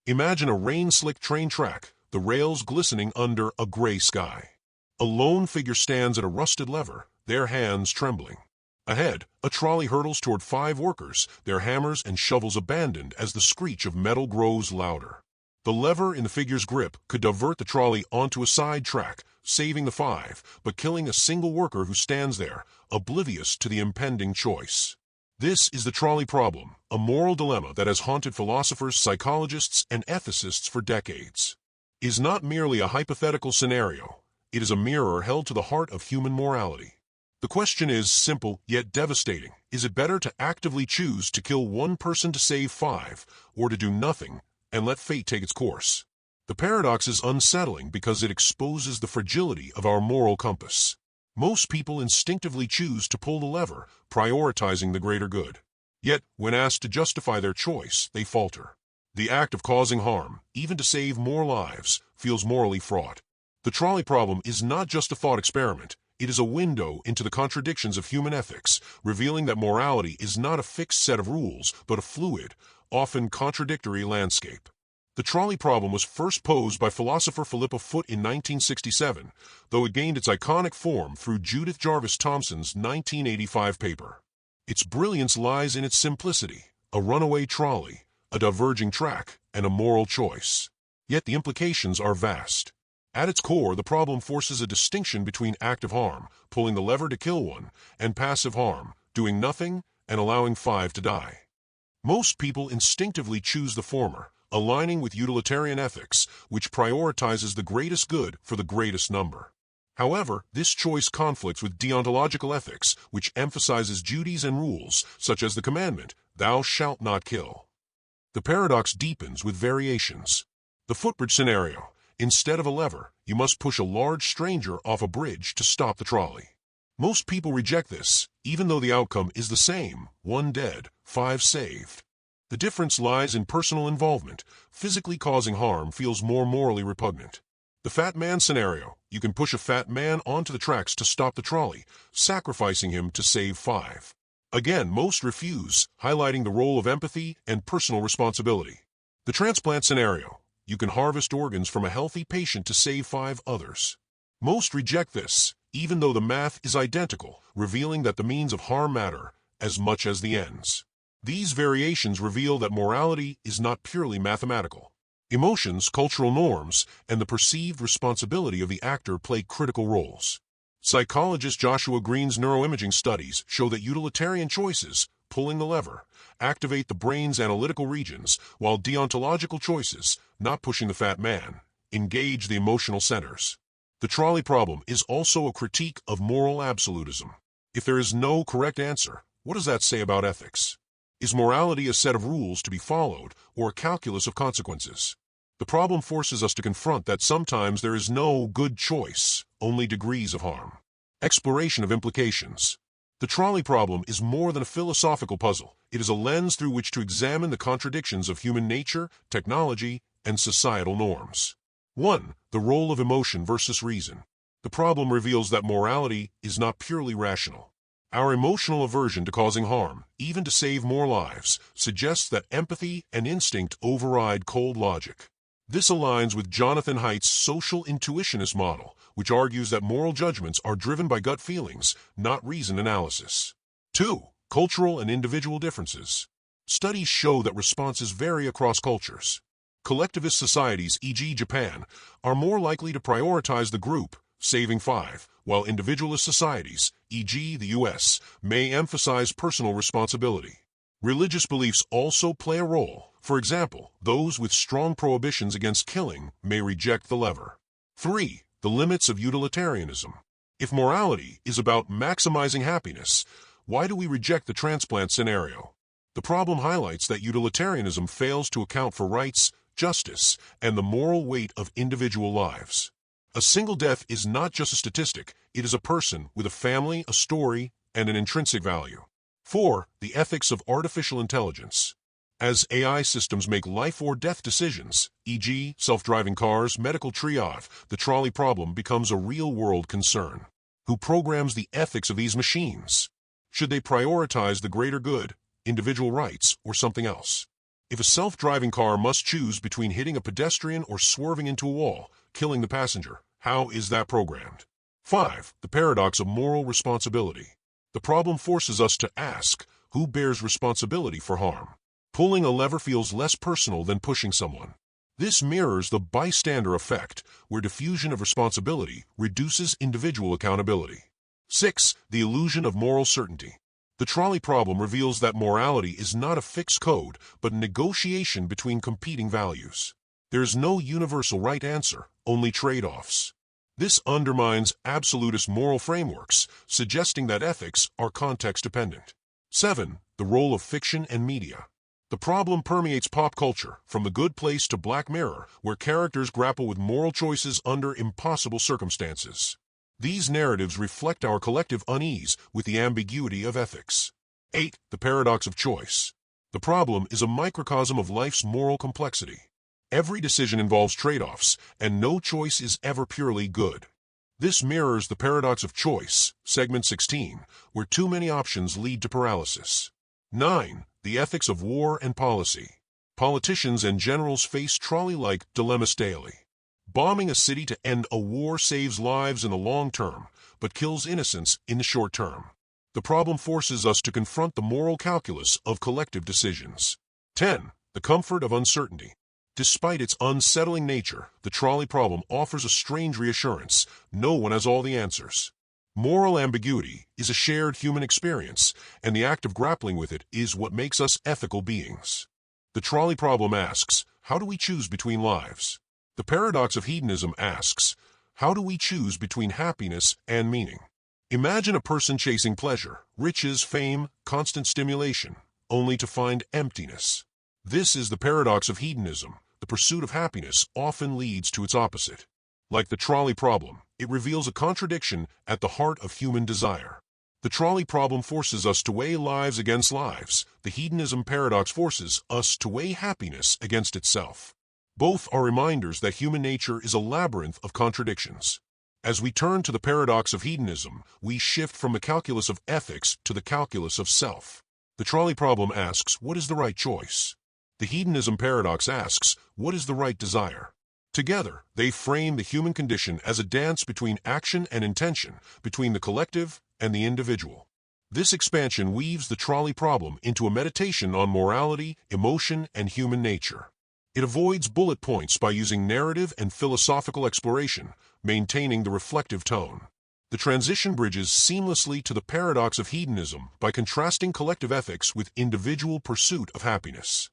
Imagine a rain-slicked train track, the rails glistening under a gray sky. A lone figure stands at a rusted lever, their hands trembling. Ahead, a trolley hurtles toward 5 workers, their hammers and shovels abandoned as the screech of metal grows louder. The lever in the figure's grip could divert the trolley onto a side track, saving the 5, but killing a single worker who stands there, oblivious to the impending choice. This is the trolley problem, a moral dilemma that has haunted philosophers, psychologists, and ethicists for decades. It is not merely a hypothetical scenario. It is a mirror held to the heart of human morality. The question is simple yet devastating. Is it better to actively choose to kill one person to save 5, or to do nothing and let fate take its course? The paradox is unsettling because it exposes the fragility of our moral compass. Most people instinctively choose to pull the lever, prioritizing the greater good. Yet, when asked to justify their choice, they falter. The act of causing harm, even to save more lives, feels morally fraught. The trolley problem is not just a thought experiment. It is a window into the contradictions of human ethics, revealing that morality is not a fixed set of rules, but a fluid, often contradictory landscape. The trolley problem was first posed by philosopher Philippa Foot in 1967, though it gained its iconic form through Judith Jarvis Thomson's 1985 paper. Its brilliance lies in its simplicity: a runaway trolley, a diverging track, and a moral choice. Yet the implications are vast. At its core, the problem forces a distinction between active harm, pulling the lever to kill one, and passive harm, doing nothing and allowing 5 to die. Most people instinctively choose the former, aligning with utilitarian ethics, which prioritizes the greatest good for the greatest number. However, this choice conflicts with deontological ethics, which emphasizes duties and rules, such as the commandment, "Thou shalt not kill." The paradox deepens with variations. The Footbridge Scenario. Instead of a lever, you must push a large stranger off a bridge to stop the trolley. Most people reject this, even though the outcome is the same: 1 dead, 5 saved. The difference lies in personal involvement. Physically causing harm feels more morally repugnant. The fat man scenario. You can push a fat man onto the tracks to stop the trolley, sacrificing him to save 5. Again, most refuse, highlighting the role of empathy and personal responsibility. The transplant scenario. You can harvest organs from a healthy patient to save 5 others. Most reject this, even though the math is identical, revealing that the means of harm matter as much as the ends. These variations reveal that morality is not purely mathematical. Emotions, cultural norms, and the perceived responsibility of the actor play critical roles. Psychologist Joshua Green's neuroimaging studies show that utilitarian choices, pulling the lever, activate the brain's analytical regions, while deontological choices, not pushing the fat man, engage the emotional centers. The trolley problem is also a critique of moral absolutism. If there is no correct answer, what does that say about ethics? Is morality a set of rules to be followed, or a calculus of consequences? The problem forces us to confront that sometimes there is no good choice, only degrees of harm. Exploration of implications. The trolley problem is more than a philosophical puzzle. It is a lens through which to examine the contradictions of human nature, technology, and societal norms. 1. The role of emotion versus reason. The problem reveals that morality is not purely rational. Our emotional aversion to causing harm, even to save more lives, suggests that empathy and instinct override cold logic. This aligns with Jonathan Haidt's social intuitionist model, which argues that moral judgments are driven by gut feelings, not reasoned analysis. 2. Cultural and individual differences. Studies show that responses vary across cultures. Collectivist societies, e.g. Japan, are more likely to prioritize the group, saving 5, while individualist societies, e.g. the U.S., may emphasize personal responsibility. Religious beliefs also play a role. For example, those with strong prohibitions against killing may reject the lever. 3. The limits of utilitarianism. If morality is about maximizing happiness, why do we reject the transplant scenario? The problem highlights that utilitarianism fails to account for rights, justice, and the moral weight of individual lives. A single death is not just a statistic, it is a person with a family, a story, and an intrinsic value. 4. The ethics of artificial intelligence. As AI systems make life or death decisions, e.g. self-driving cars, medical triage, the trolley problem becomes a real-world concern. Who programs the ethics of these machines? Should they prioritize the greater good, individual rights, or something else? If a self-driving car must choose between hitting a pedestrian or swerving into a wall, killing the passenger, how is that programmed? 5. The paradox of moral responsibility. The problem forces us to ask, who bears responsibility for harm? Pulling a lever feels less personal than pushing someone. This mirrors the bystander effect, where diffusion of responsibility reduces individual accountability. 6. The illusion of moral certainty. The trolley problem reveals that morality is not a fixed code, but a negotiation between competing values. There is no universal right answer, only trade-offs. This undermines absolutist moral frameworks, suggesting that ethics are context-dependent. 7. The role of fiction and media. The problem permeates pop culture, from The Good Place to Black Mirror, where characters grapple with moral choices under impossible circumstances. These narratives reflect our collective unease with the ambiguity of ethics. 8. The paradox of choice. The problem is a microcosm of life's moral complexity. Every decision involves trade-offs, and no choice is ever purely good. This mirrors the paradox of choice, segment 16, where too many options lead to paralysis. 9. The ethics of war and policy. Politicians and generals face trolley-like dilemmas daily. Bombing a city to end a war saves lives in the long term, but kills innocents in the short term. The problem forces us to confront the moral calculus of collective decisions. 10. The comfort of uncertainty. Despite its unsettling nature, the trolley problem offers a strange reassurance. No one has all the answers. Moral ambiguity is a shared human experience, and the act of grappling with it is what makes us ethical beings. The trolley problem asks, how do we choose between lives? The paradox of hedonism asks, how do we choose between happiness and meaning? Imagine a person chasing pleasure, riches, fame, constant stimulation, only to find emptiness. This is the paradox of hedonism. The pursuit of happiness often leads to its opposite. Like the trolley problem, it reveals a contradiction at the heart of human desire. The trolley problem forces us to weigh lives against lives. The hedonism paradox forces us to weigh happiness against itself. Both are reminders that human nature is a labyrinth of contradictions. As we turn to the paradox of hedonism, we shift from the calculus of ethics to the calculus of self. The trolley problem asks, what is the right choice? The hedonism paradox asks, what is the right desire? Together, they frame the human condition as a dance between action and intention, between the collective and the individual. This expansion weaves the trolley problem into a meditation on morality, emotion, and human nature. It avoids bullet points by using narrative and philosophical exploration, maintaining the reflective tone. The transition bridges seamlessly to the paradox of hedonism by contrasting collective ethics with individual pursuit of happiness.